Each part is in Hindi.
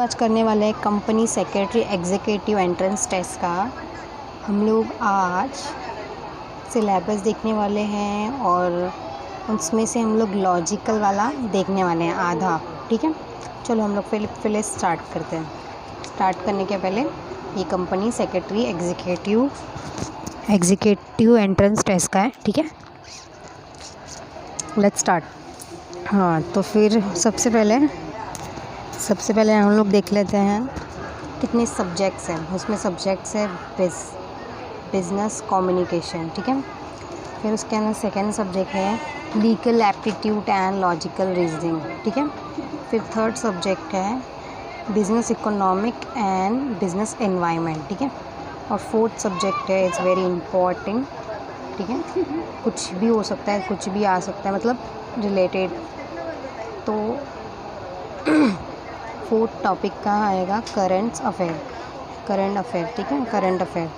आज करने वाले हैं company secretary executive entrance test का। हम लोग आज सिलेबस देखने वाले हैं और उसमें से हम लोग लॉजिकल वाला देखने वाले हैं आधा। ठीक है, चलो हम लोग पहले स्टार्ट करते हैं। स्टार्ट करने के पहले ये company secretary executive entrance test का है। ठीक है, लेट्स स्टार्ट। हाँ, तो फिर सबसे पहले हम लोग देख लेते हैं कितने सब्जेक्ट्स हैं। उसमें सब्जेक्ट्स है बिजनेस कम्युनिकेशन। ठीक है, फिर उसके अंदर सेकेंड सब्जेक्ट है legal aptitude and logical reasoning. ठीक है, फिर थर्ड सब्जेक्ट है business economic and business environment. ठीक है, और फोर्थ सब्जेक्ट है इट्स वेरी इम्पॉर्टेंट। ठीक है, कुछ भी हो सकता है, कुछ भी आ सकता है, मतलब रिलेटेड। तो फोर्थ टॉपिक का आएगा करंट अफेयर। ठीक है, करंट अफेयर।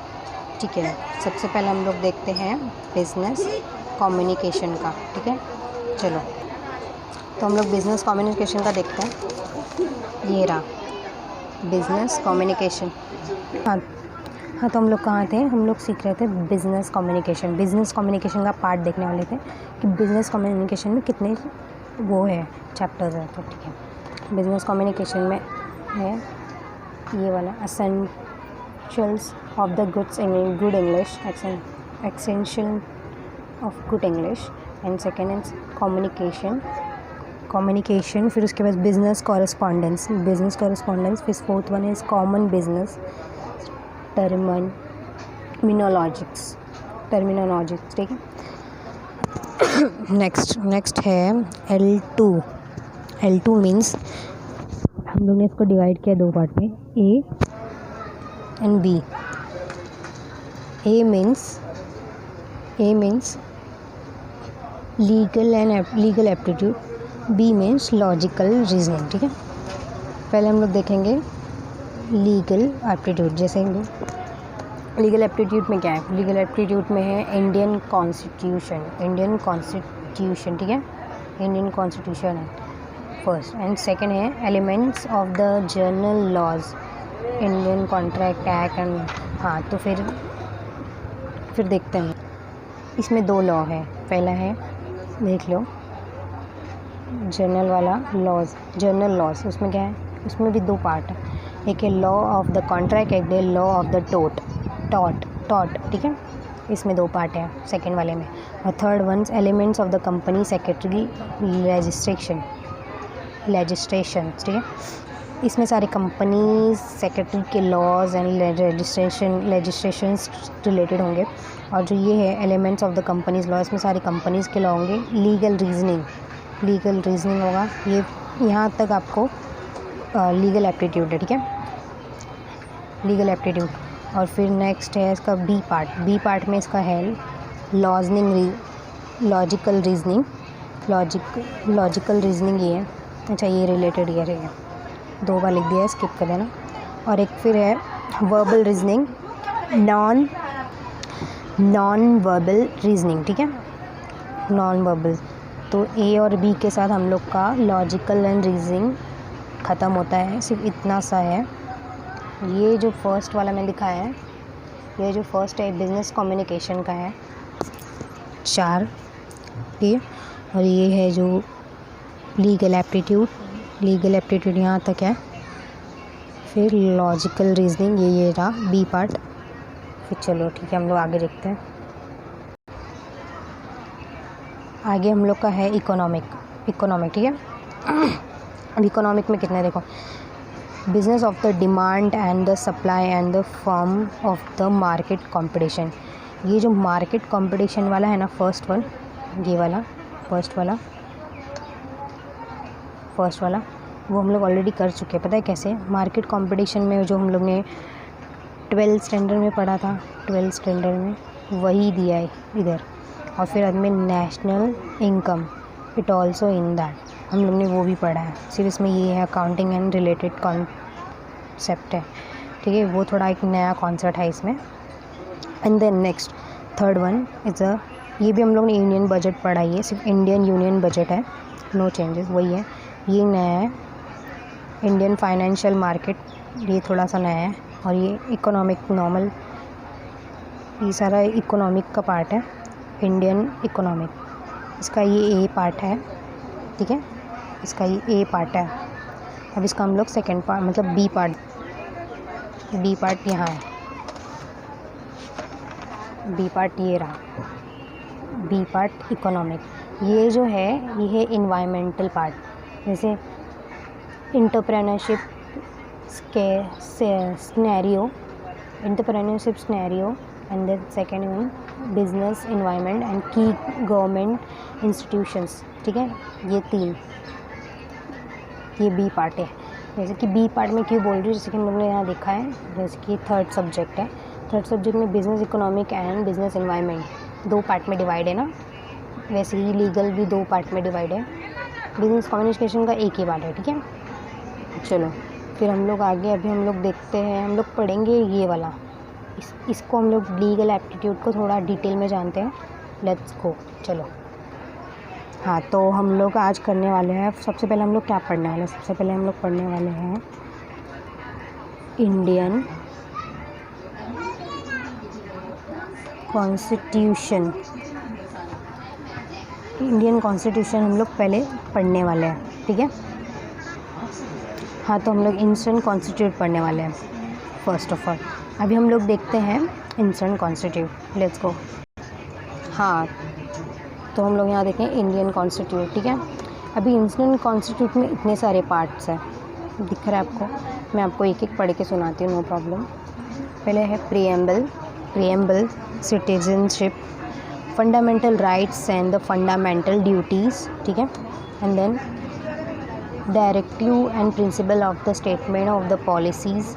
ठीक है, सबसे पहले हम लोग देखते हैं बिजनेस कम्युनिकेशन का। ठीक है, चलो तो हम लोग बिजनेस कम्युनिकेशन का देखते हैं। ये रहा बिजनेस कम्युनिकेशन। हाँ, तो हम लोग कहाँ थे? हम लोग सीख रहे थे बिजनेस कम्युनिकेशन का पार्ट देखने वाले थे कि बिजनेस कम्युनिकेशन में कितने वो है चैप्टर्स है। तो ठीक है, बिजनेस कम्युनिकेशन में है ये वाला essentials of the goods in good English, essential of good English, and second is communication. फिर उसके बाद बिजनेस कॉरेस्पॉन्डेंस, फिर fourth one is common business terminologies. ठीक है, नेक्स्ट है L2 मीन्स हम लोग ने इसको डिवाइड किया दो पार्ट में, A and B। A means legal aptitude, B means logical reasoning. ठीक है, पहले हम लोग देखेंगे लीगल एप्टीट्यूड। जैसे लीगल एप्टीट्यूड में क्या है? लीगल एप्टीट्यूड में है इंडियन कॉन्स्टिट्यूशन। ठीक है, इंडियन कॉन्स्टिट्यूशन है फर्स्ट, एंड सेकंड है elements of the general laws, Indian contract act and. हाँ, तो फिर देखते हैं। इसमें दो लॉ है। पहला है, देख लो, जनरल लॉज। उसमें क्या है? उसमें भी दो पार्ट है। एक है लॉ ऑफ द कॉन्ट्रैक्ट, एक है लॉ ऑफ द टॉट। ठीक है, इसमें दो पार्ट है सेकंड वाले में। और third one elements of the company secretary legislation. ठीक है, इसमें सारे कंपनी सेक्रेटरी के लॉज एंड लेजिस्ट्रेशन रिलेटेड होंगे। और जो ये है elements of the companies law, इसमें सारी कंपनीज़ के लॉ होंगे। लीगल रीजनिंग होगा। ये यहाँ तक आपको लीगल एप्टीट्यूड है। ठीक है, लीगल एप्टीट्यूड। और फिर नेक्स्ट है इसका बी पार्ट में इसका है लॉजिकल रीजनिंग ये है। अच्छा, ये रिलेटेड ये रहेगा, दो बार लिख दिया, स्किप कर देना। और एक फिर है verbal reasoning, non verbal reasoning. ठीक है, नॉन वर्बल। तो ए और बी के साथ हम लोग का लॉजिकल एंड रीजनिंग ख़त्म होता है। सिर्फ इतना सा है। ये जो फर्स्ट वाला मैं दिखाया है, ये जो फर्स्ट है बिजनेस कम्युनिकेशन का है 4। ठीक है, और ये है जो लीगल एप्टीट्यूड यहाँ तक है। फिर लॉजिकल रीजनिंग ये रहा बी पार्ट। फिर चलो ठीक है, हम लोग आगे देखते हैं। आगे हम लोग का है इकोनॉमिक। ठीक है, अब इकोनॉमिक में कितने देखो, business of the demand and the supply and the form of the market competition. ये जो मार्केट कंपटीशन वाला है ना, फर्स्ट वाला वो हम लोग ऑलरेडी कर चुके हैं। पता है कैसे? मार्केट कंपटीशन में जो हम लोग ने 12th स्टैंडर्ड में पढ़ा था, 12th स्टैंडर्ड में वही दिया है इधर। और फिर बाद में national income, it also in that हम लोग ने वो भी पढ़ा है। सिर्फ इसमें ये है अकाउंटिंग एंड रिलेटेड कॉन्सेप्ट है। ठीक है, वो थोड़ा एक नया कॉन्सेप्ट है इसमें। And then next third one is ये भी हम लोग ने यूनियन बजट पढ़ा ही है, सिर्फ इंडियन यूनियन बजट है, नो चेंजेस, वही है। ये नया है इंडियन फाइनेंशियल मार्केट, ये थोड़ा सा नया है, और ये इकोनॉमिक नॉर्मल, ये सारा इकोनॉमिक का पार्ट है, इंडियन इकोनॉमिक, इसका ये ए पार्ट है, ठीक है, इसका ये ए पार्ट है। अब इसका हम लोग सेकेंड पार्ट मतलब बी पार्ट यहाँ है, बी पार्ट ये रहा, बी पार्ट इकोनॉमिक। ये जो है ये है इन्वायरमेंटल पार्ट, जैसे entrepreneurship scenario and then second one business environment and की गवर्नमेंट इंस्टीट्यूशंस, ठीक है, ये 3, ये बी पार्ट है। जैसे कि बी पार्ट में क्यों बोल रही हूँ, जैसे कि हम लोगों ने यहाँ देखा है, जैसे कि थर्ड सब्जेक्ट है, थर्ड सब्जेक्ट में business economic and business environment 2 part में डिवाइड है ना, वैसे ही लीगल भी 2 पार्ट में डिवाइड है, बिजनेस कम्युनिकेशन का एक ही पार्ट है, ठीक है। चलो फिर हम लोग आगे, अभी हम लोग देखते हैं, हम लोग पढ़ेंगे ये वाला, इसको हम लोग लीगल एप्टीट्यूड को थोड़ा डिटेल में जानते हैं। लेट्स गो, चलो। हाँ, तो हम लोग आज करने वाले हैं, सबसे पहले हम लोग क्या पढ़ने वाले हैं, सबसे पहले हम लोग पढ़ने वाले हैं इंडियन कॉन्स्टिट्यूशन। इंडियन कॉन्स्टिट्यूशन हम लोग पहले पढ़ने वाले हैं, ठीक है। हाँ, तो हम लोग इंस्टेंट कॉन्स्टिट्यूट पढ़ने वाले हैं फर्स्ट ऑफ ऑल। अभी हम लोग देखते हैं इंस्टेंट कॉन्स्टिट्यूट, लेट्स गो। हाँ, तो हम लोग यहाँ देखें इंडियन कॉन्स्टिट्यूट, ठीक है। अभी इंस्टेंट कॉन्स्टिट्यूट में इतने सारे पार्ट्स हैं, दिख रहा है आपको, मैं आपको एक एक पढ़ के सुनाती हूँ, नो प्रॉब्लम। पहले है preamble, citizenship, fundamental rights and the fundamental duties, ठीक है, and then directive and principle of the statement of the policies,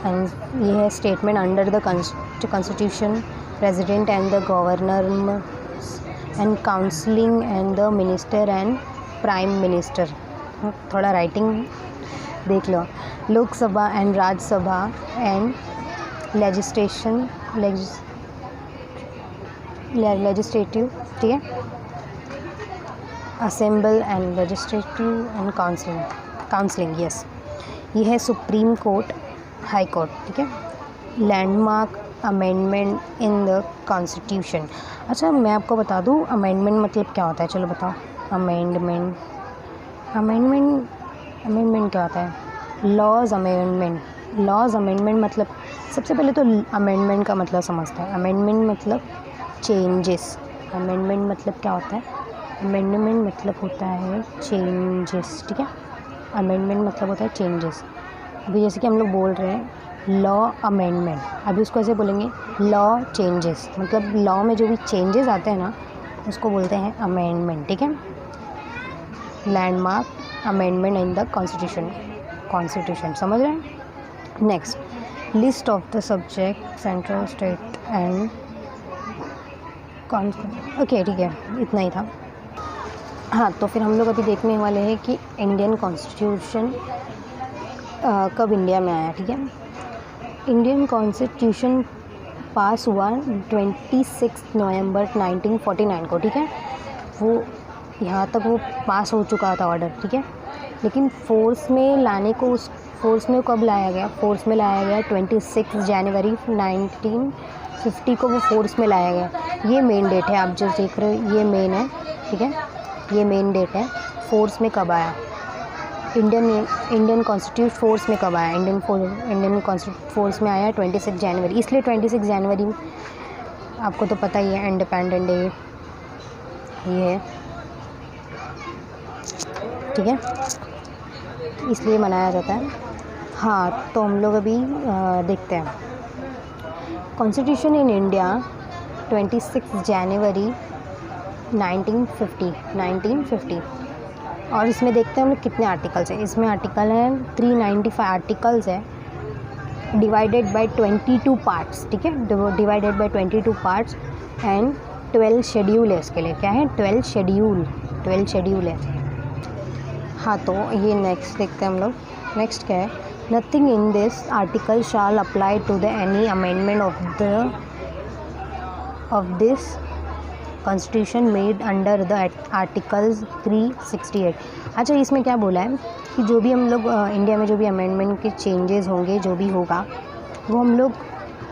and ये है statement under the constitution, president and the governor and counselling and the minister and prime minister. थोड़ा राइटिंग देख लो। Lok Sabha and Rajya Sabha and legislative, ठीक है, assembly and legislative and counselling, yes. ये है सुप्रीम कोर्ट, हाई कोर्ट, ठीक है। Landmark amendment in the constitution. अच्छा, मैं आपको बता दूँ अमेंडमेंट मतलब क्या होता है, चलो बताओ। अमेंडमेंट क्या होता है? लॉज अमेंडमेंट मतलब सबसे पहले तो अमेंडमेंट का मतलब समझते हैं। अमेंडमेंट मतलब चेंजेस। अमेंडमेंट मतलब क्या होता है? अमेंडमेंट मतलब होता है चेंजेस, ठीक है। अमेंडमेंट मतलब होता है चेंजेस। अभी जैसे कि हम लोग बोल रहे हैं लॉ अमेंडमेंट, अभी उसको ऐसे बोलेंगे लॉ चेंजेस, मतलब लॉ में जो भी चेंजेस आते हैं ना उसको बोलते हैं अमेंडमेंट, ठीक है। Landmark amendment in the constitution, समझ रहे हैं। Next, list of the subject, central, state and okay, ठीक है, इतना ही था। हाँ, तो फिर हम लोग अभी देखने वाले हैं कि इंडियन कॉन्स्टिट्यूशन कब इंडिया में आया, ठीक है। इंडियन कॉन्स्टिट्यूशन पास हुआ 26 नवंबर 1949 को, ठीक है। वो यहाँ तक वो पास हो चुका था ऑर्डर, ठीक है। लेकिन फोर्स में लाने को, उस फोर्स में कब लाया गया? फोर्स में लाया गया 26 जनवरी 1950 को वो फोर्स में लाया गया। ये मेन डेट है, आप जो देख रहे हो ये मेन है, ठीक है, ये मेन डेट है। फोर्स में कब आया इंडियन कॉन्स्टिट्यूट, फोर्स में कब आया? इंडियन कॉन्स्टिट्यूट फोर्स में आया 26 जनवरी। इसलिए 26 जनवरी आपको तो पता ही है इंडिपेंडेंट डे ये है, ठीक है, इसलिए मनाया जाता है। हाँ, तो हम लोग अभी देखते हैं कॉन्स्टिट्यूशन इन इंडिया 26 जनवरी 1950। और इसमें देखते हैं हम लोग कितने आर्टिकल्स हैं। इसमें आर्टिकल हैं 395 आर्टिकल्स है, डिवाइडेड बाय 22 पार्ट्स, ठीक है, divided by 22 parts and 12 schedule है इसके लिए। क्या है? 12 शेड्यूल है। हाँ, तो ये नेक्स्ट देखते हैं हम लोग। नेक्स्ट क्या है? Nothing in this article shall apply to the any amendment of this constitution made under the articles 368। अच्छा, इसमें क्या बोला है कि जो भी हम लोग इंडिया में जो भी अमेंडमेंट के चेंजेस होंगे, जो भी होगा वो हम लोग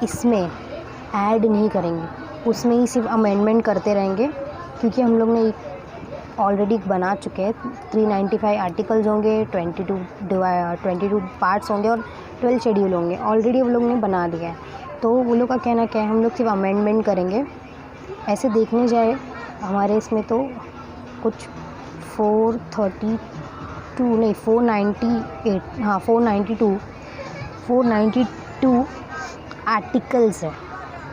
इसमें ऐड नहीं करेंगे, उसमें ही सिर्फ अमेंडमेंट करते रहेंगे, क्योंकि हम लोग ने ऑलरेडी बना चुके हैं। 395 आर्टिकल्स होंगे, 22 पार्ट्स होंगे और 12 शेड्यूल होंगे, ऑलरेडी वो लोग ने बना दिया है। तो वो लोग का कहना क्या है, हम लोग सिर्फ अमेंडमेंट करेंगे। ऐसे देखने जाए हमारे इसमें तो कुछ 492 आर्टिकल्स है,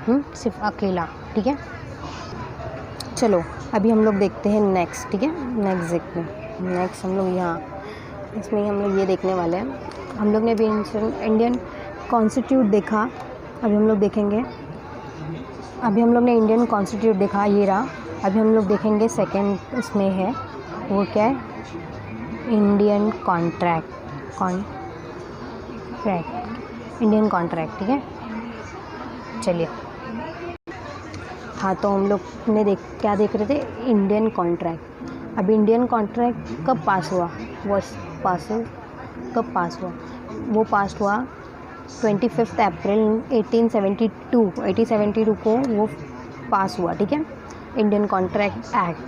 सिर्फ अकेला। ठीक है, चलो अभी हम लोग देखते हैं नेक्स्ट। ठीक है, नेक्स्ट देखते हैं। नेक्स्ट हम लोग यहाँ इसमें हम लोग ये देखने वाले हैं। हम लोग ने भी इंडियन कॉन्स्टिट्यूट देखा, अभी हम लोग देखेंगे। अभी हम लोग ने इंडियन कॉन्स्टिट्यूट देखा, ये रहा। अभी हम लोग देखेंगे सेकंड उसमें है, वो क्या है, इंडियन कॉन्ट्रैक्ट, इंडियन कॉन्ट्रैक्ट। ठीक है, चलिए। हाँ, तो हम लोग ने क्या देख रहे थे, इंडियन कॉन्ट्रैक्ट। अभी इंडियन कॉन्ट्रैक्ट कब पास हुआ, कब पास हुआ, वो पास हुआ 25 अप्रैल 1872 को वो पास हुआ। ठीक है, इंडियन कॉन्ट्रैक्ट एक्ट।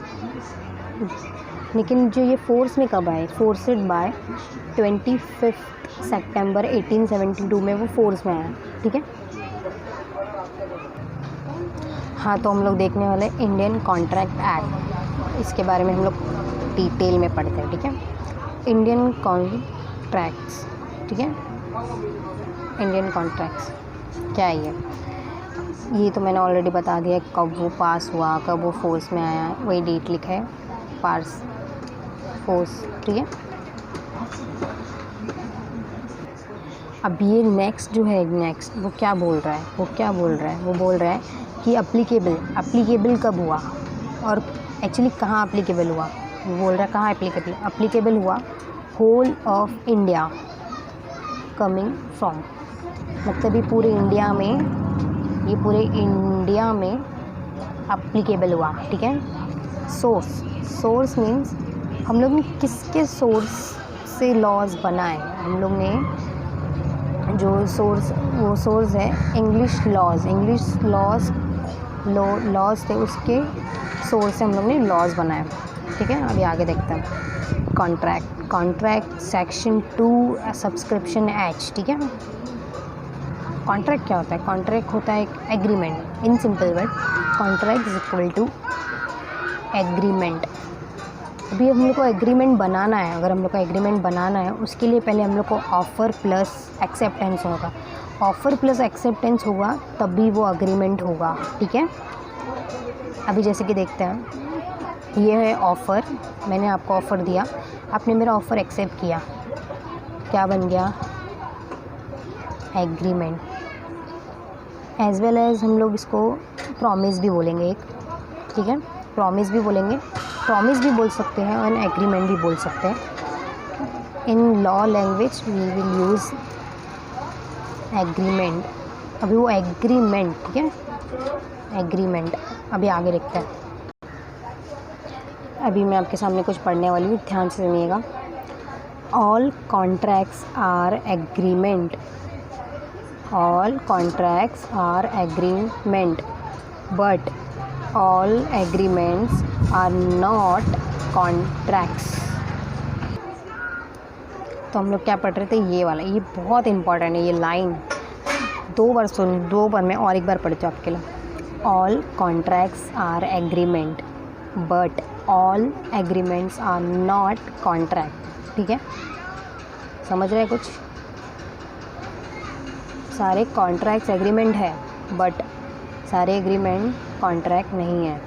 लेकिन जो ये फोर्स में कब आए, फोर्सेड बाय 25 सितंबर 1872 में वो फोर्स में आया। ठीक है, हाँ, तो हम लोग देखने वाले इंडियन कॉन्ट्रैक्ट एक्ट, इसके बारे में हम लोग डिटेल में पढ़ते हैं। ठीक है, इंडियन कॉन्ट्रैक्ट्स। ठीक है, इंडियन कॉन्ट्रैक्ट्स क्या है ये तो मैंने ऑलरेडी बता दिया, कब वो पास हुआ, कब वो फोर्स में आया, वही डेट लिखा है, पास फोर्स। ठीक है, अब ये नेक्स्ट जो है, नेक्स्ट वो क्या बोल रहा है, वो बोल रहा है कि अप्लीकेबल कब हुआ और एक्चुअली कहाँ अप्लीकेबल हुआ। वो बोल रहा है कहाँ अप्लीकेबल हुआ, whole of India coming from, मतलब ये पूरे इंडिया में अप्लीकेबल हुआ। ठीक है, सोर्स मीन्स हम लोग ने किसके सोर्स से लॉज बनाए, हम लोग ने जो सोर्स है इंग्लिश लॉज थे, उसके सोर्स से हम लोग ने लॉज बनाए। ठीक है, अभी आगे देखते हैं। Contract section 2 subscription H. ठीक है, कॉन्ट्रैक्ट क्या होता है, कॉन्ट्रैक्ट होता है एक agreement. In simple word, contract is equal to agreement. अभी हम लोग को एग्रीमेंट बनाना है, अगर हम लोग को एग्रीमेंट बनाना है, उसके लिए पहले हम लोग को ऑफ़र प्लस एक्सेप्टेंस होगा। ऑफ़र प्लस एक्सेप्टेंस होगा तभी वो एग्रीमेंट होगा। ठीक है, अभी जैसे कि देखते हैं, ये है ऑफ़र, मैंने आपको ऑफ़र दिया, आपने मेरा ऑफ़र एक्सेप्ट किया, क्या बन गया, एग्रीमेंट। एज वेल एज हम लोग इसको प्रॉमिस भी बोलेंगे एक। ठीक है, प्रॉमिस भी बोल सकते हैं और एग्रीमेंट भी बोल सकते हैं। In law language we will use agreement. अभी वो एग्रीमेंट, ठीक है, एग्रीमेंट। अभी आगे देखते हैं। अभी मैं आपके सामने कुछ पढ़ने वाली हूँ, ध्यान से सुनिएगा। All contracts are agreement, all contracts are agreement, but all agreements are not contracts. तो हम लोग क्या पढ़ रहे थे, ये वाला, ये बहुत इंपॉर्टेंट है, ये लाइन 2 बार मैं और एक बार पढ़ती हूँ आपके लिए। All contracts are agreement, but all agreements are not contract. ठीक है, समझ रहे हैं कुछ? सारे कॉन्ट्रैक्ट्स एग्रीमेंट है, बट सारे एग्रीमेंट कॉन्ट्रैक्ट नहीं है।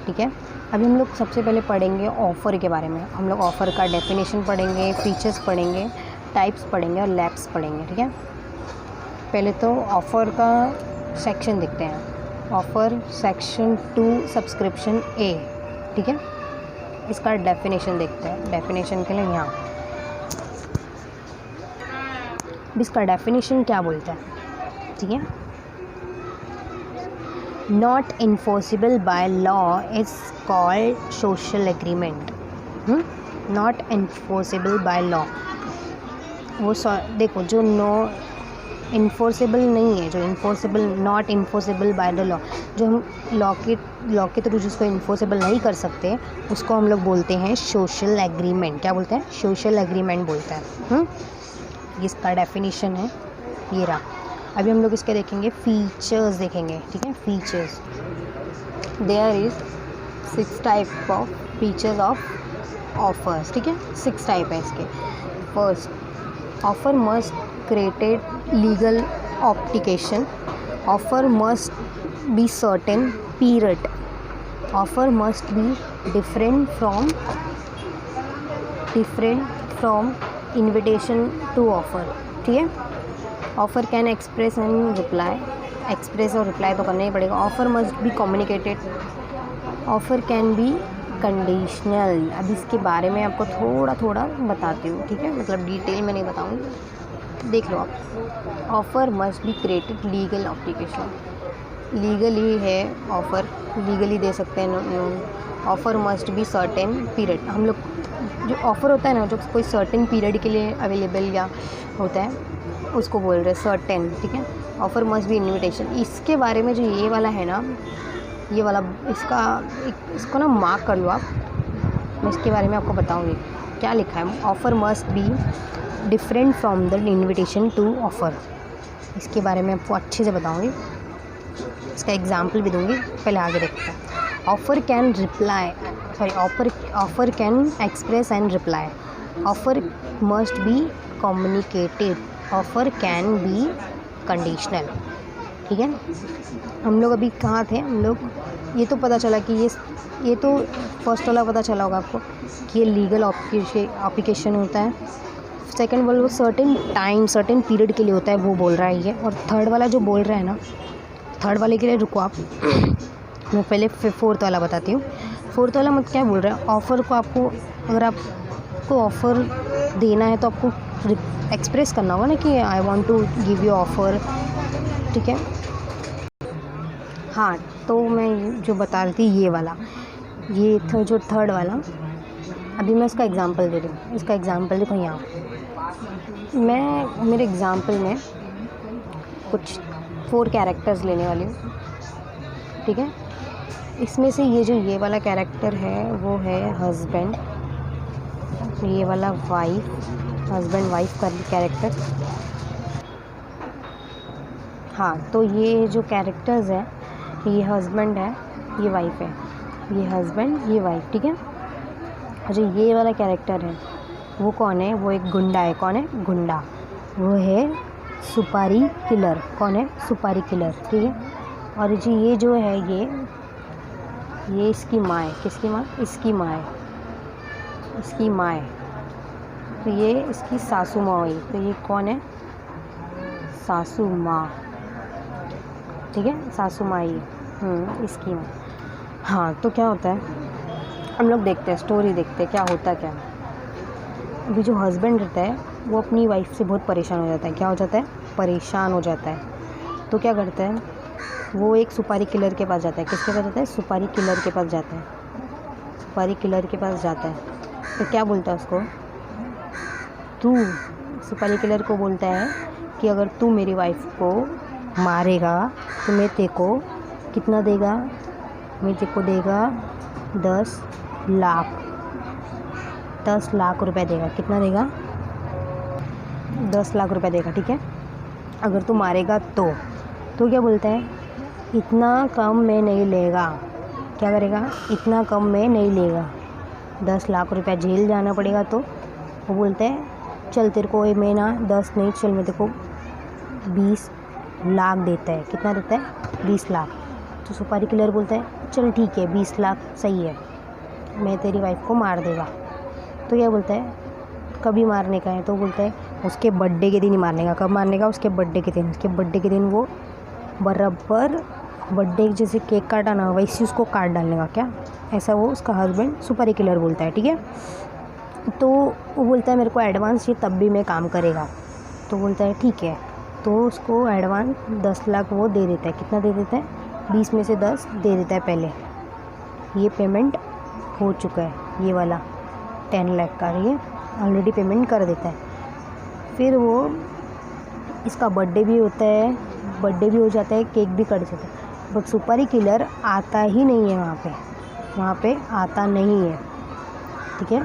ठीक है, अभी हम लोग सबसे पहले पढ़ेंगे ऑफ़र के बारे में। हम लोग ऑफ़र का डेफिनेशन पढ़ेंगे, फीचर्स पढ़ेंगे, टाइप्स पढ़ेंगे और लैप्स पढ़ेंगे। ठीक है, पहले तो ऑफ़र का सेक्शन देखते हैं। ऑफ़र सेक्शन 2 सब्सक्रिप्शन ए। ठीक है, इसका डेफिनेशन देखते हैं। डेफिनेशन के लिए यहाँ इसका डेफिनेशन क्या बोलता है। ठीक है, not enforceable bye law is called social agreement. Not enforceable by law, वो देखो जो नो इन्फोर्सेबल नहीं है, जो enforceable, not enforceable by the law, जो हम लॉ के थ्रू जिसको इन्फोर्सेबल नहीं कर सकते उसको हम लोग बोलते हैं सोशल एग्रीमेंट। क्या बोलते हैं? सोशल एग्रीमेंट बोलते हैं। इसका डेफिनेशन है ये रहा। अभी हम लोग इसके देखेंगे फीचर्स देखेंगे, ठीक है। Features, there is 6 type of features of offers, ठीक है। 6 टाइप है इसके। First, offer must created legal obligation. Offer must be certain period. Offer must be different from invitation to offer, ठीक है। Offer can express and reply, express और रिप्लाई तो करना ही पड़ेगा। Offer must be communicated. Offer can be conditional. अब इसके बारे में आपको थोड़ा थोड़ा बताती हूँ, ठीक है, मतलब डिटेल में नहीं बताऊँगी, देख लो आप। Offer must be created legal obligation, legally है ऑफ़र, लीगली दे सकते हैं। Offer must be certain period, हम लोग जो ऑफ़र होता है ना, जो कोई सर्टेन पीरियड के लिए अवेलेबल या होता है उसको बोल रहे हैं सर्टेन, ठीक है। Offer must B invitation. इसके बारे में जो ये वाला है ना, ये वाला इसको ना मार्क कर लो आप, मैं इसके बारे में आपको बताऊंगी क्या लिखा है। Offer must be different from the invitation to offer, इसके बारे में आपको अच्छे से बताऊंगी, इसका एग्जांपल भी दूंगी। पहले आगे देखते हैं। Offer can reply, sorry, offer can express and reply. Offer must be communicated. Offer can be conditional, ठीक है। हम लोग अभी कहाँ थे हम लोग, ये तो पता चला कि ये तो फर्स्ट वाला पता चला होगा आपको कि ये लीगल ऑब्लिगेशन होता है। सेकंड वाला वो सर्टेन टाइम, सर्टेन पीरियड के लिए होता है, वो बोल रहा है ये। और थर्ड वाला जो बोल रहा है ना, थर्ड वाले के लिए रुको आप, मैं पहले फोर्थ वाला बताती हूँ। फोर्थ वाला मतलब क्या बोल रहा है, ऑफ़र को आपको, अगर आपको ऑफ़र देना है तो आपको एक्सप्रेस करना होगा ना कि I want to give you offer, ठीक है। हाँ, तो मैं जो बता रही थी ये वाला, ये जो थर्ड वाला, अभी मैं इसका एग्ज़ाम्पल दे रही हूँ। इसका एग्ज़ाम्पल देखो यहाँ, मैं मेरे एग्ज़ाम्पल में कुछ 4 कैरेक्टर्स लेने वाली हूँ, ठीक है। इसमें से ये वाला कैरेक्टर है वो है हस्बैंड, ये वाला वाइफ, हस्बैंड वाइफ का कैरेक्टर। हाँ, तो ये जो कैरेक्टर्स है, ये हस्बैंड है, ये वाइफ है, ये हस्बैंड, ये वाइफ, ठीक है। और जो ये वाला कैरेक्टर है वो कौन है, वो एक गुंडा है। कौन है? गुंडा। वो है सुपारी किलर। कौन है? सुपारी किलर, ठीक है। और जी ये जो है ये इसकी माँ है। किसकी माँ? इसकी माँ है, इसकी माँ है। तो ये इसकी सासू माँ हुई, तो ये कौन है? सासू माँ, ठीक है, सासू माँ ही इसकी माँ। हाँ, तो क्या होता है, हम लोग देखते हैं, स्टोरी देखते हैं क्या होता क्या है। अभी जो हस्बैंड रहता है वो अपनी वाइफ से बहुत परेशान हो जाता है। क्या हो जाता है? परेशान हो जाता है। तो क्या करता है, वो एक सुपारी किलर के पास जाता है। किसके पास जाता है? सुपारी किलर के पास जाता है। सुपारी किलर के पास जाता है तो क्या बोलता है उसको, तू, सुपारी किलर को बोलता है कि अगर तू मेरी वाइफ को मारेगा तो मैं तेरे को कितना देगा, मैं तेरे को देगा 10 लाख रुपए देगा। कितना देगा? 10 लाख रुपए देगा, ठीक है, अगर तू मारेगा तो क्या बोलता है, इतना कम में नहीं लेगा। क्या करेगा? इतना कम में नहीं लेगा, 10 लाख रुपया जेल जाना पड़ेगा। तो वो बोलता है चल तेरे को मैं ना 10 नहीं, चल मैं तेरे को 20 लाख देता है। कितना देता है? 20 लाख। तो सुपारी किलर बोलता है चल ठीक है 20 लाख सही है, मैं तेरी वाइफ को मार देगा। तो क्या बोलता है, कभी मारने का है? तो बोलता है उसके बर्थडे के दिन ही मारने का। कब मारने का? उसके बर्थडे के दिन। उसके बर्थडे के दिन वो बराबर बर्थडे जैसे केक काटा ना वैसे उसको काट डालने का। क्या ऐसा वो उसका हस्बैंड सुपारी किलर बोलता है, ठीक है। तो वो बोलता है मेरे को एडवांस ये तब भी मैं काम करेगा। तो बोलता है ठीक है, तो उसको एडवांस 10 लाख वो दे देता है। कितना दे देता है? 20 में से 10 दे देता है पहले। ये पेमेंट हो चुका है, ये वाला 10 लाख का ये ऑलरेडी पेमेंट कर देता है। फिर वो इसका बर्थडे भी होता है, बर्थडे भी हो जाता है, केक भी कट जाता है, बट सुपारी किलर आता ही नहीं है वहाँ पे आता नहीं है, ठीक है।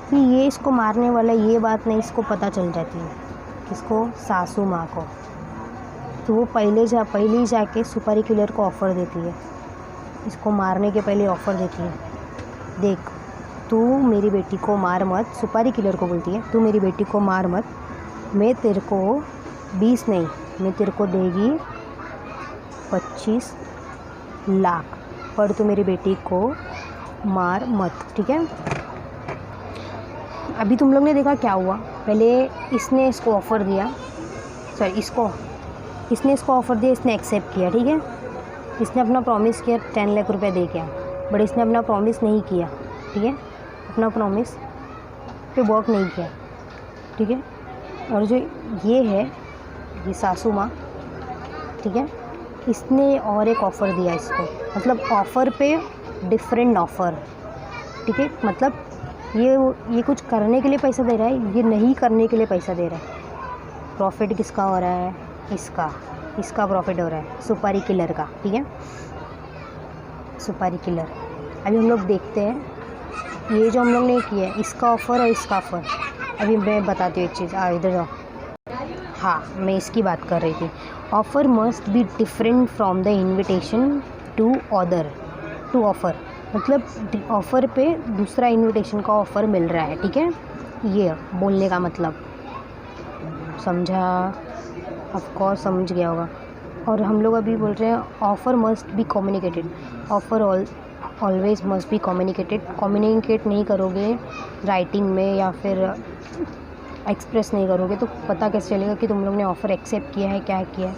फिर ये इसको मारने वाला ये बात नहीं इसको पता चल जाती है, किसको, सासू माँ को। तो वो पहले ही जाके सुपारी किलर को ऑफ़र देती है, इसको मारने के पहले ऑफ़र देती है, देख तू मेरी बेटी को मार मत, सुपारी किलर को बोलती है, तू मेरी बेटी को मार मत, मैं तेरे को 20 नहीं, मैं तेरे को देगी 25 लाख, पर तू मेरी बेटी को मार मत, ठीक है। अभी तुम लोग ने देखा क्या हुआ, पहले इसने इसको ऑफ़र दिया, इसने इसको ऑफ़र दिया, इसने एक्सेप्ट किया, ठीक है। इसने अपना प्रॉमिस किया 10 लाख रुपए दे के, बट इसने अपना प्रॉमिस नहीं किया, ठीक है, अपना प्रॉमिस पे वर्क नहीं किया, ठीक है। और जो ये है ये सासू माँ, ठीक है, इसने और एक ऑफ़र दिया इसको, मतलब ऑफ़र पे डिफरेंट ऑफ़र, ठीक है। मतलब ये कुछ करने के लिए पैसा दे रहा है, ये नहीं करने के लिए पैसा दे रहा है। प्रॉफिट किसका हो रहा है, इसका प्रॉफिट हो रहा है, सुपारी किलर का, ठीक है, सुपारी किलर। अभी हम लोग देखते हैं ये जो हम लोग ने किया है, इसका ऑफ़र और इसका ऑफ़र। अभी मैं बताती हूँ एक चीज़, इधर जाओ। हाँ, मैं इसकी बात कर रही थी। Offer must be different from the invitation to offer, मतलब ऑफ़र पे दूसरा इन्विटेशन का ऑफ़र मिल रहा है, ठीक है। ये बोलने का मतलब समझा, ऑफ कोर्स समझ गया होगा। और हम लोग अभी बोल रहे हैं offer must be communicated, offer always must be communicated. Communicate नहीं करोगे राइटिंग में या फिर एक्सप्रेस नहीं करोगे तो पता कैसे चलेगा कि तुम लोग ने ऑफ़र एक्सेप्ट किया है, क्या किया है।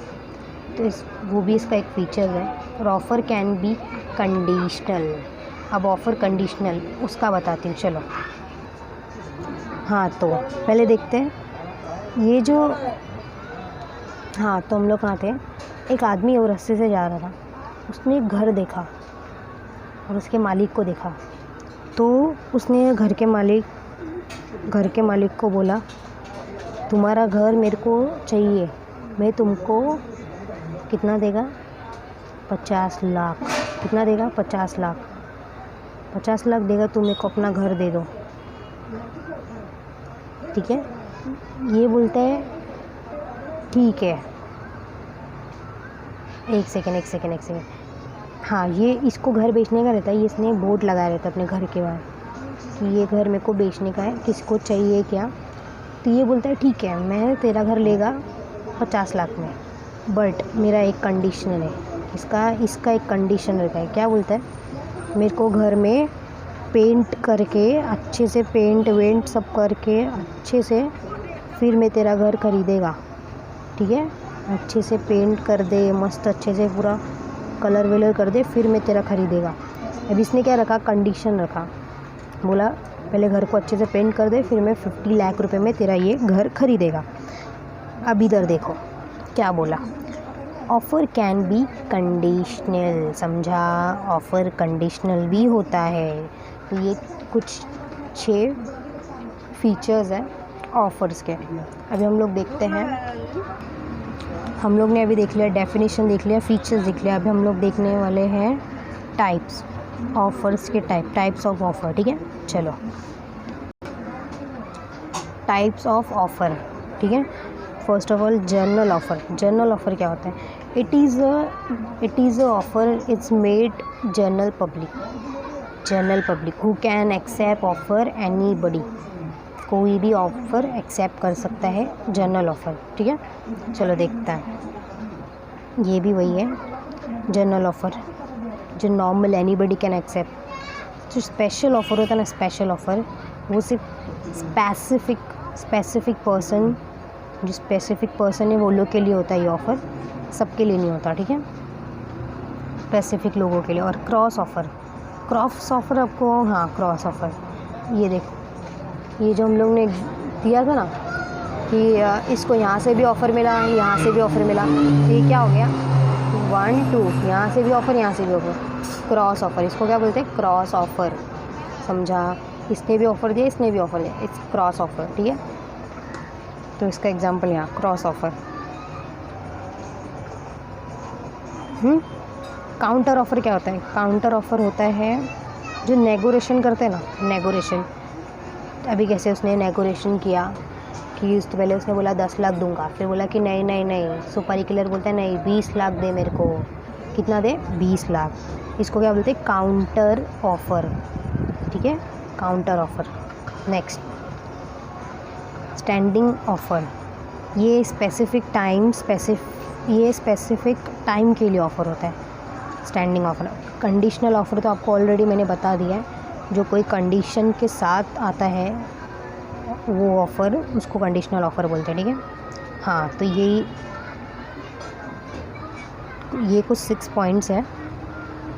तो वो भी इसका एक फ़ीचर है। और ऑफ़र कैन बी कंडीशनल। अब ऑफ़र कंडीशनल उसका बताती हूँ, चलो। हाँ, तो पहले देखते हैं ये जो, हाँ, तो हम लोग कहाँ थे, एक आदमी वो रास्ते से जा रहा था, उसने एक घर देखा और उसके मालिक को देखा, तो उसने घर के मालिक को बोला, तुम्हारा घर मेरे को चाहिए, मैं तुमको कितना देगा, 50 लाख। कितना देगा, 50 लाख। 50 लाख देगा, तुम मेरे को अपना घर दे दो, ठीक है। ये बोलता है ठीक है। एक सेकेंड। हाँ, ये इसको घर बेचने का रहता है, ये इसने बोर्ड लगाया रहता है अपने घर के बाहर कि ये घर मेरे को बेचने का है, किसको चाहिए क्या। तो ये बोलता है ठीक है, मैं तेरा घर लेगा 50 लाख में, बट मेरा एक कंडीशनल है। इसका एक कंडीशन रहता है। क्या बोलता है, मेरे को घर में पेंट करके अच्छे से, पेंट वेंट सब करके अच्छे से, फिर मैं तेरा घर खरीदेगा, ठीक है। अच्छे से पेंट कर दे, मस्त अच्छे से पूरा कलर वेलर कर दे, फिर मैं तेरा खरीदेगा। अब इसने क्या रखा, कंडीशन रखा, बोला पहले घर को अच्छे से पेंट कर दे, फिर मैं 50 लाख रुपए में तेरा ये घर खरीदेगा। अब इधर देखो क्या बोला, ऑफ़र कैन बी कंडीशनल, समझा। ऑफ़र कंडीशनल भी होता है। तो ये कुछ 6 फीचर्स हैं ऑफ़र्स के। अभी हम लोग देखते हैं, हम लोग ने अभी देख लिया डेफिनेशन, देख लिया फीचर्स, देख लिया। अभी हम लोग देखने वाले हैं टाइप्स, ऑफ़र्स के टाइप्स ऑफ ऑफ़र, ठीक है। चलो, टाइप्स ऑफ ऑफ़र, ठीक है। First of all general offer. General offer क्या होता है, it is a offer, it's made general public who can accept offer anybody. कोई भी ऑफ़र एक्सेप्ट कर सकता है, जनरल ऑफ़र, ठीक है। चलो देखते हैं, ये भी वही है जनरल ऑफ़र, जो नॉर्मल एनीबडी कैन एक्सेप्ट। जो स्पेशल ऑफ़र होता है ना, स्पेशल ऑफ़र, वो सिर्फ स्पेसिफिक पर्सन, जो स्पेसिफिक पर्सन है वो लोग के लिए होता है ये ऑफ़र, सबके लिए नहीं होता, ठीक है, स्पेसिफिक लोगों के लिए। और क्रॉस ऑफ़र आपको, हाँ, क्रॉस ऑफ़र, ये देखो, ये जो हम लोग ने दिया था ना कि इसको यहाँ से भी ऑफ़र मिला, यहाँ से भी ऑफ़र मिला, तो ये क्या हो गया, 1 2, यहाँ से भी ऑफ़र, यहाँ से भी ऑफ़र, क्रॉस ऑफ़र। इसको क्या बोलते हैं? Cross offer. समझा? इसने भी ऑफ़र दिया, इसने भी ऑफ़र दिया, इट्स क्रॉस ऑफ़र। ठीक है, तो इसका एग्जांपल यहाँ क्रॉस ऑफ़र। काउंटर ऑफ़र क्या होता है? काउंटर ऑफ़र होता है जो नेगोशिएशन करते हैं ना, नेगोशिएशन। अभी कैसे उसने नेगोशिएशन किया कि तो पहले उसने बोला 10 लाख दूंगा, फिर बोला कि नहीं नहीं नहीं, सुपारी किलर बोलता है नहीं 20 लाख दे मेरे को। कितना दे? 20 लाख। इसको क्या बोलते हैं? Counter offer. ठीक है, counter offer. Next, standing offer. ये स्पेसिफिक टाइम के लिए ऑफ़र होता है, स्टैंडिंग ऑफ़र। कंडीशनल ऑफ़र तो आपको ऑलरेडी मैंने बता दिया है, जो कोई कंडीशन के साथ आता है वो ऑफ़र, उसको कंडीशनल ऑफ़र बोलते हैं। ठीक है, हाँ, तो ये कुछ 6 पॉइंट्स है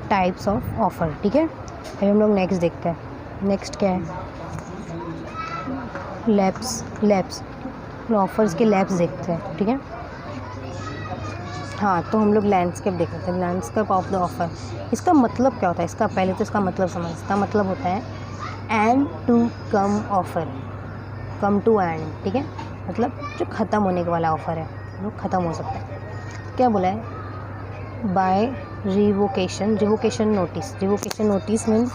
टाइप्स ऑफ ऑफ़र। ठीक है, अभी हम लोग नेक्स्ट देखते हैं। नेक्स्ट क्या है? लैप्स ऑफ़र्स के लैप्स देखते हैं। ठीक है, हाँ, तो हम लोग लैंडस्केप देख लेते हैं। लैंडस्केप ऑफ द ऑफ़र, इसका मतलब क्या होता है? इसका पहले तो इसका मतलब समझ। इसका मतलब होता है end to come offer, come to end. ठीक है, मतलब जो ख़त्म होने के वाला ऑफ़र है वो ख़त्म हो सकता है। क्या बोला है? By revocation notice means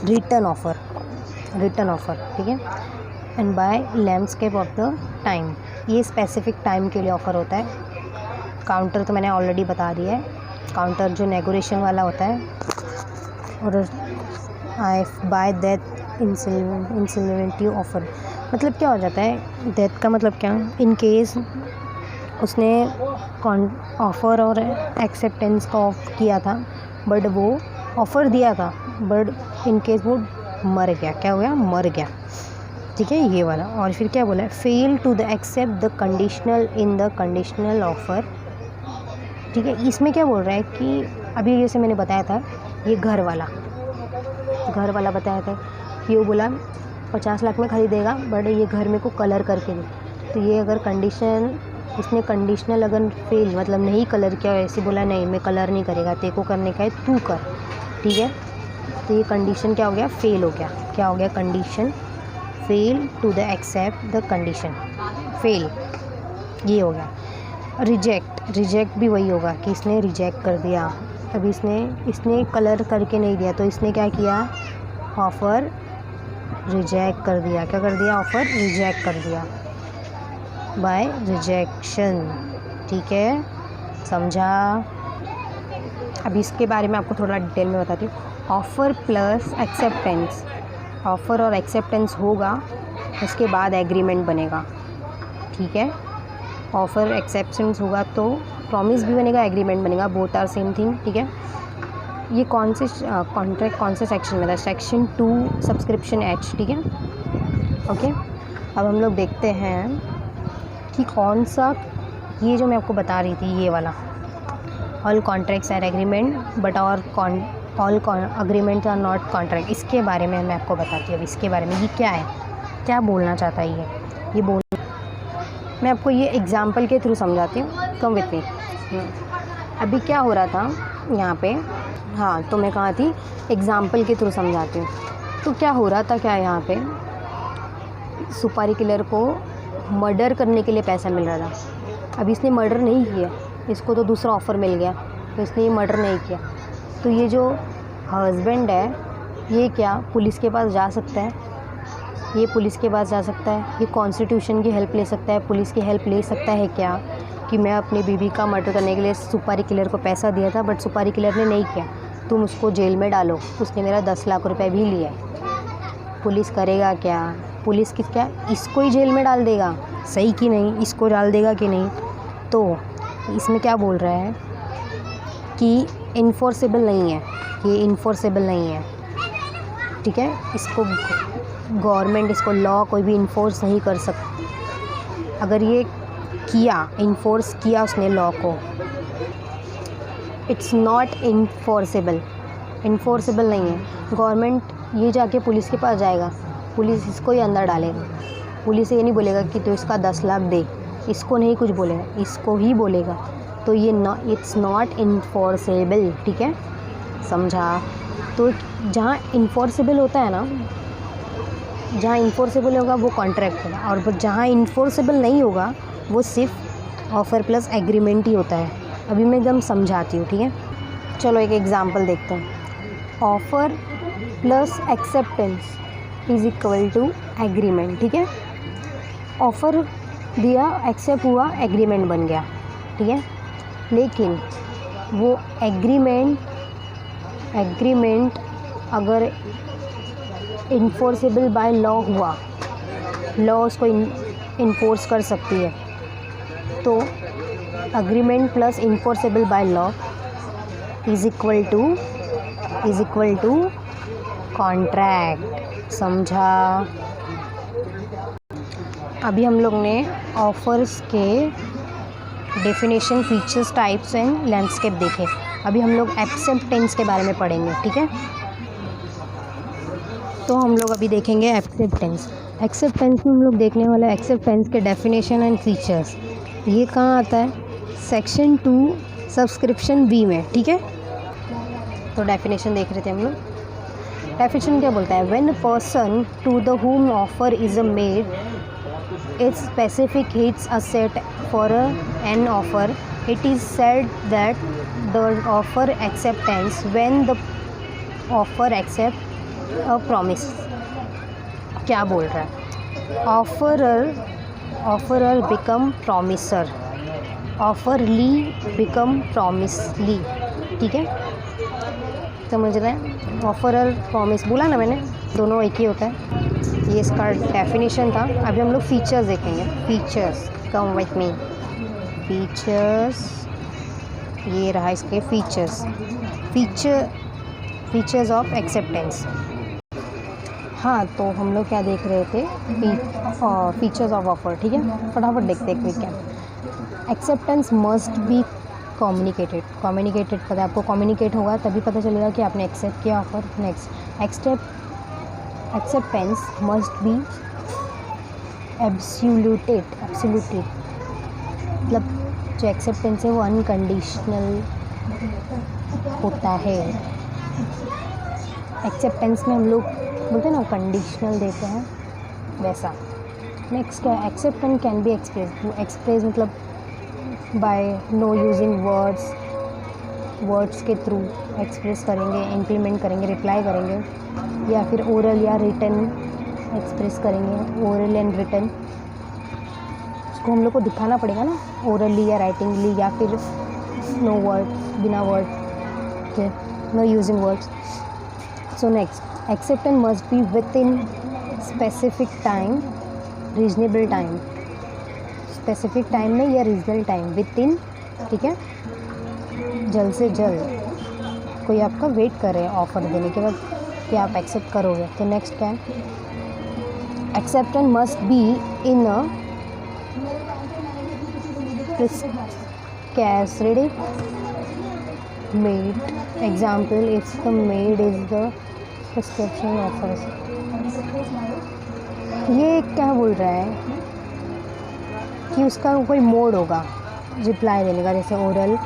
return offer. ठीक है, and by landscape of the time, ये स्पेसिफिक टाइम के लिए ऑफ़र होता है। काउंटर तो मैंने ऑलरेडी बता दिया है, काउंटर जो नेगोशिएशन वाला होता है। और आई बाय दैट इंसॉल्वेंसी ऑफ़र, मतलब क्या हो जाता है? दैट का मतलब क्या? इन केस उसने ऑफ़र और एक्सेप्टेंस का ऑफ किया था, बट वो ऑफ़र दिया था, बट इन केस वो मर गया। क्या हो गया? मर गया। ठीक है, ये वाला। और फिर क्या बोला है? Fail to the accept the conditional in the conditional offer. ठीक है, इसमें क्या बोल रहा है कि अभी जैसे मैंने बताया था, ये घर वाला बताया था कि वो बोला 50 लाख में खरीदेगा, बट ये घर में को कलर करके दे। तो ये अगर इसने कंडीशनल अगर फेल मतलब नहीं कलर किया, ऐसे बोला नहीं मैं कलर नहीं करेगा, तेरे को करने का है तू कर। ठीक है, तो ये कंडीशन क्या हो गया? फेल हो गया। क्या हो गया? Condition fail to the accept the condition, fail, ये हो गया। रिजेक्ट भी वही होगा कि इसने रिजेक्ट कर दिया। अभी इसने कलर करके नहीं दिया, तो इसने क्या किया? ऑफ़र रिजेक्ट कर दिया। क्या कर दिया? ऑफ़र रिजेक्ट कर दिया बाय रिजेक्शन। ठीक है, समझा? अब इसके बारे में आपको थोड़ा डिटेल में बताती हूँ। ऑफ़र प्लस एक्सेप्टेंस, ऑफ़र और एक्सेप्टेंस होगा, उसके बाद एग्रीमेंट बनेगा। ठीक है, ऑफ़र एक्सेप्टेंस होगा तो प्रॉमिस भी बनेगा, एग्रीमेंट बनेगा, बोथ आर सेम थिंग। ठीक है, ये कॉन्ट्रैक्ट कौन से सेक्शन में था? Section 2 subscription H. ठीक है, ओके। अब हम लोग देखते हैं कि कौन सा, ये जो मैं आपको बता रही थी ये वाला, all contracts are agreement but all agreements are not contract. इसके बारे में मैं आपको बताती हूँ। अब इसके बारे में ये क्या है, क्या बोलना चाहता है ये मैं आपको ये एग्ज़ाम्पल के थ्रू समझाती हूँ। Come with me. अभी क्या हो रहा था यहाँ पे? हाँ, तो मैं कहाँ थी? एग्ज़ाम्पल के थ्रू समझाती हूँ। तो क्या हो रहा था, क्या यहाँ पे सुपारी किलर को मर्डर करने के लिए पैसा मिल रहा था। अब इसने मर्डर नहीं किया, इसको तो दूसरा ऑफ़र मिल गया, तो इसने ये मर्डर नहीं किया। तो ये जो हस्बैंड है ये क्या पुलिस के पास जा सकता है? ये पुलिस के पास जा सकता है, ये कॉन्स्टिट्यूशन की हेल्प ले सकता है, पुलिस की हेल्प ले सकता है क्या कि मैं अपनी बीवी का मर्डर करने के लिए सुपारी किलर को पैसा दिया था, बट सुपारी किलर ने नहीं किया, तुम उसको जेल में डालो, उसने मेरा 10 लाख रुपए भी लिया है। पुलिस करेगा क्या? पुलिस क्या इसको ही जेल में डाल देगा? सही कि नहीं? इसको डाल देगा कि नहीं? तो इसमें क्या बोल रहा है कि इन्फोर्सेबल नहीं है, ये इन्फोर्सेबल नहीं है। ठीक है, इसको गवर्नमेंट, इसको लॉ कोई भी इन्फोर्स नहीं कर सकता। अगर ये इन्फोर्स किया उसने लॉ को, इट्स नॉट इन्फोर्सेबल नहीं है। गवर्नमेंट ये जाके पुलिस के पास जाएगा, पुलिस इसको ही अंदर डालेगा। पुलिस ये नहीं बोलेगा कि तो इसका 10 लाख दे, इसको नहीं कुछ बोलेगा, इसको ही बोलेगा। तो ये इट्स नॉट इन्फोर्सेबल, ठीक है, समझा। तो जहाँ इन्फोर्सेबल होता है ना, जहाँ इन्फोर्सेबल होगा वो कॉन्ट्रैक्ट होगा, और जहाँ इन्फोर्सेबल नहीं होगा वो सिर्फ ऑफ़र प्लस एग्रीमेंट ही होता है। अभी मैं एकदम समझाती हूँ, ठीक है। चलो एक एग्जांपल देखते हैं। Offer plus acceptance is equal to agreement, ठीक है। ऑफ़र दिया, एक्सेप्ट हुआ, एग्रीमेंट बन गया, ठीक है। लेकिन वो एग्रीमेंट अगर इन्फोर्सेबल बाय लॉ हुआ, लॉ उसको इन्फोर्स कर सकती है, तो agreement plus enforceable by law is equal to contract, समझा। अभी हम लोग ने ऑफर्स के definition, features, types and landscape देखे। अभी हम लोग एक्सेप्टेंस के बारे में पढ़ेंगे, ठीक है। तो हम लोग अभी देखेंगे एक्सेप्टेंस। एक्सेप्टेंस में हम लोग देखने वाले एक्सेप्टेंस के डेफिनेशन एंड फीचर्स। ये कहाँ आता है? सेक्शन 2 सब्सक्रिप्शन बी में, ठीक है। तो डेफिनेशन देख रहे थे हम लोग। डेफिनेशन क्या बोलता है? When a person to the whom offer is a made it specific hits a set for an offer, it is said that the offer acceptance when the offer accept a promise। क्या बोल रहा है? ऑफरर बिकम प्रॉमिसर, ऑफरली बिकम प्रॉमिसली, ठीक है। समझ रहे हैं? ऑफरर प्रॉमिस बोला ना मैंने, दोनों एक ही होता है। ये इसका डेफिनेशन था। अभी हम लोग फीचर्स देखेंगे। Features, come with me. Features, ये रहा इसके फीचर्स। Features of acceptance. हाँ, तो हम लोग क्या देख रहे थे? फीचर्स ऑफ ऑफर, ठीक है। फटाफट देखते हैं क्विक क्या। एक्सेप्टेंस मस्ट बी कम्युनिकेटेड पता है आपको, कम्युनिकेट होगा तभी पता चलेगा कि आपने एक्सेप्ट किया offer. Next, acceptance must be absolutely, मतलब जो एक्सेप्टेंस है वो अनकंडीशनल होता है। एक्सेप्टेंस में हम लोग बोलते हैं ना कंडीशनल देते हैं, वैसा। नेक्स्ट क्या है? एक्सेप्टेंस कैन बी एक्सप्रेस मतलब बाय नो यूजिंग वर्ड्स के थ्रू एक्सप्रेस करेंगे, इम्प्लीमेंट करेंगे, रिप्लाई करेंगे, या फिर ओरल या रिटन एक्सप्रेस करेंगे। ओरल एंड रिटन उसको हम लोग को दिखाना पड़ेगा ना, ओरली या राइटिंगली, या फिर नो वर्ड, बिना वर्ड के, know using words. So next, acceptance must be with in specific time, reasonable time. Specific time में या रीजनल टाइम, विद इन, ठीक है। जल्द से जल्द कोई आपका वेट कर रहे हैं ऑफ़र देने के बाद कि आप एक्सेप्ट करोगे। तो नेक्स्ट क्या है? Acceptance must be in a prescribed made. Example, if the made is the prescription offers. ये क्या बोल रहा है कि उसका कोई मोड होगा रिप्लाई देने का, जैसे ओरल,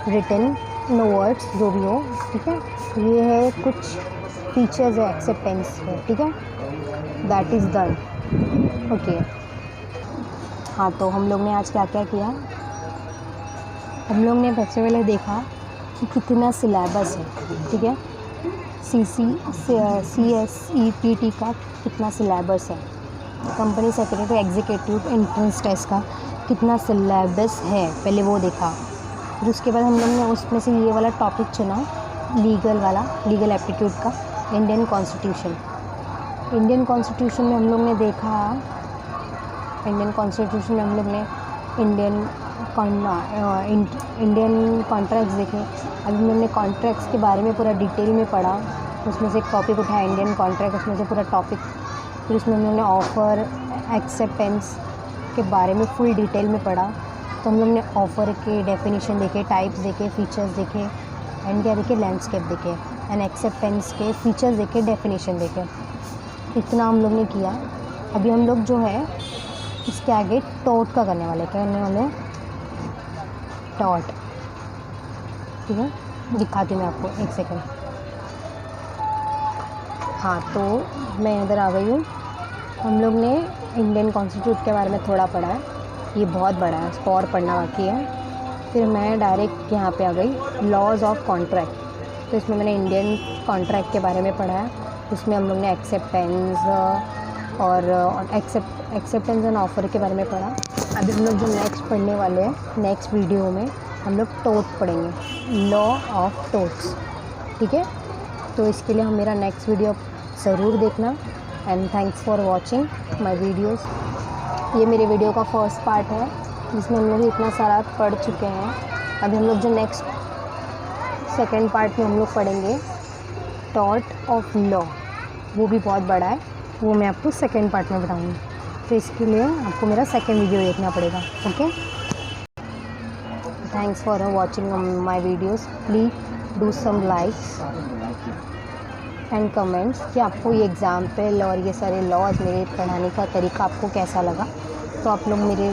रिटन, नो वर्ड्स, जो भी हो, ठीक है। ये है कुछ फीचर्स है एक्सेप्टेंस है, ठीक है। That is done, okay. हाँ, तो हम लोग ने आज क्या क्या किया? हम लोग ने सबसे पहले देखा कि कितना सिलेबस है, ठीक है। CSEPT का कितना सिलेबस है, company secretary executive entrance test का कितना सिलेबस है, पहले वो देखा। फिर उसके बाद हम लोग ने उसमें से ये वाला टॉपिक चुना, लीगल वाला, लीगल एप्टीट्यूड का, इंडियन कॉन्स्टिट्यूशन। इंडियन कॉन्स्टिट्यूशन में हम लोग ने देखा, इंडियन कॉन्स्टिट्यूशन में हम लोग ने इंडियन कॉन्ट्रैक्ट्स देखे। अभी हमने कॉन्ट्रैक्ट्स के बारे में पूरा डिटेल में पढ़ा। उसमें से एक टॉपिक उठाया इंडियन कॉन्ट्रैक्ट, उसमें से पूरा टॉपिक। फिर उसमें हम लोग ने ऑफ़र, एक्सेप्टेंस के बारे में फुल डिटेल में पढ़ा। तो हम लोग ने ऑफ़र के डेफिनेशन देखे, टाइप्स देखे, फीचर्स देखे, एंड क्या देखे? लैंडस्केप देखे, एंड एक्सेप्टेंस के फीचर्स देखे, डेफिनेशन देखे। इतना हम लोग ने किया। अभी हम लोग जो है इसके आगे टॉट का करने वाले, क्या करने वाले? टॉट। ठीक है, दिखाती हूँ मैं आपको, एक सेकेंड। हाँ, तो मैं इधर आ गई हूँ। हम लोग ने इंडियन कॉन्स्टिट्यूट के बारे में थोड़ा पढ़ा है, ये बहुत बड़ा है, इसको और पढ़ना बाकी है। फिर मैं डायरेक्ट यहाँ पे आ गई, लॉज ऑफ कॉन्ट्रैक्ट। तो इसमें मैंने इंडियन कॉन्ट्रैक्ट के बारे में पढ़ा है। उसमें हम लोग ने एक्सेप्टेंस और एक्सेप्टेंस एंड ऑफ़र के बारे में पढ़ा। अभी हम लोग जो नेक्स्ट पढ़ने वाले हैं, नेक्स्ट वीडियो में हम लोग टोट पढ़ेंगे, लॉ ऑफ टोट्स, ठीक है। तो इसके लिए हम मेरा नेक्स्ट वीडियो ज़रूर देखना। And thanks for watching my videos. ये मेरे वीडियो का फर्स्ट पार्ट है जिसमें हम लोग इतना सारा पढ़ चुके हैं। अभी हम लोग जो नेक्स्ट सेकेंड पार्ट में हम लोग पढ़ेंगे टॉट ऑफ लॉ, वो भी बहुत बड़ा है, वो मैं आपको सेकेंड पार्ट में बताऊँगी। तो इसके लिए आपको मेरा सेकेंड वीडियो देखना पड़ेगा। Okay, thanks for watching my videos. Please do some likes and comments कि आपको ये एग्ज़ाम्पल और ये सारे लॉज मेरे पढ़ाने का तरीका आपको कैसा लगा। तो आप लोग मेरे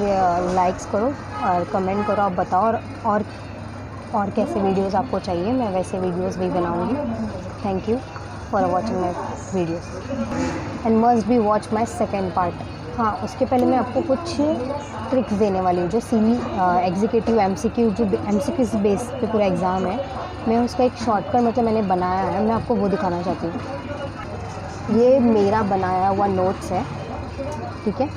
लाइक्स करो और कमेंट करो, आप बताओ और कैसे वीडियोस आपको चाहिए, मैं वैसे वीडियोस भी बनाऊंगी। Thank you for watching my videos and must be watch my second part. हाँ, उसके पहले मैं आपको कुछ ट्रिक्स देने वाली हूँ। जो सीवी एग्जीक्यूटिव एमसीक्यू, जो एमसीक्यू बेस पे पूरा एग्ज़ाम है, मैं उसका एक शॉर्टकट मतलब मैंने बनाया है, मैं आपको वो दिखाना चाहती हूँ। ये मेरा बनाया हुआ नोट्स है, ठीक है।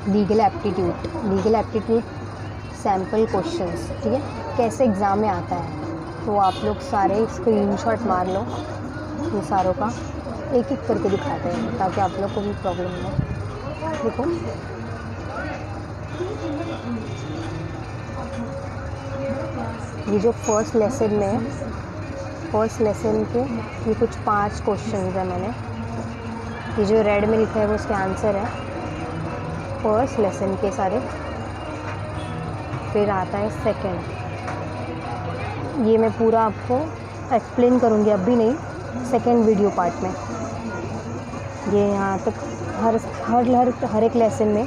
लीगल एप्टीट्यूड सैम्पल क्वेश्चंस, ठीक है, कैसे एग्ज़ाम में आता है। तो आप लोग सारे स्क्रीनशॉट मार लो, ये सारों का एक एक करके दिखाते हैं ताकि आप लोग को भी प्रॉब्लम ना हो। देखो, ये जो फर्स्ट लेसन के ये कुछ 5 क्वेश्चन है। मैंने ये जो रेड में लिखा है वो उसके आंसर है फर्स्ट लेसन के सारे। फिर आता है सेकंड, ये मैं पूरा आपको एक्सप्लेन करूँगी, अभी नहीं, सेकंड वीडियो पार्ट में। ये यहाँ तक हर एक लेसन में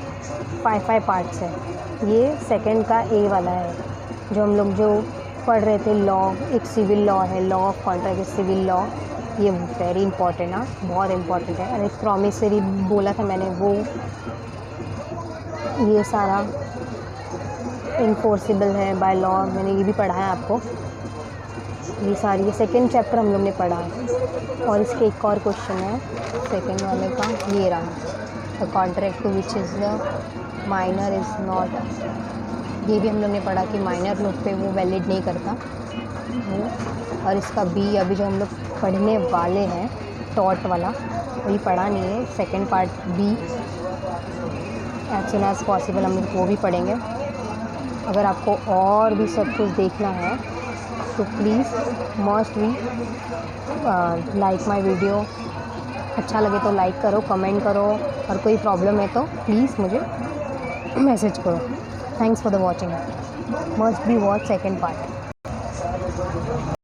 5 पार्ट्स है। ये सेकंड का ए वाला है, जो हम लोग जो पढ़ रहे थे लॉ, एक सिविल लॉ है, law of contract, civil law. ये वेरी इंपॉर्टेंट है, बहुत इंपॉर्टेंट है। और एक प्रॉमिसरी बोला था मैंने, वो ये सारा इन्फोर्सिबल है बाय लॉ, मैंने ये भी पढ़ा है आपको। ये सारी, ये सेकेंड चैप्टर हम लोग ने पढ़ा है। और इसके एक और क्वेश्चन है सेकेंड वाले का, ये रहा, the contract to which is the minor is not. ये भी हम लोग ने पढ़ा कि माइनर नोट पे वो वैलिड नहीं करता वो। और इसका बी, अभी जो हम लोग पढ़ने वाले हैं टॉट वाला, वही पढ़ा नहीं है, second part B as soon as possible हम लोग वो भी पढ़ेंगे। अगर आपको और भी सब कुछ देखना है तो please must be like my video. अच्छा लगे तो लाइक करो, कमेंट करो, और कोई प्रॉब्लम है तो प्लीज़ मुझे मैसेज करो। Thanks for the watching, must be watch second part.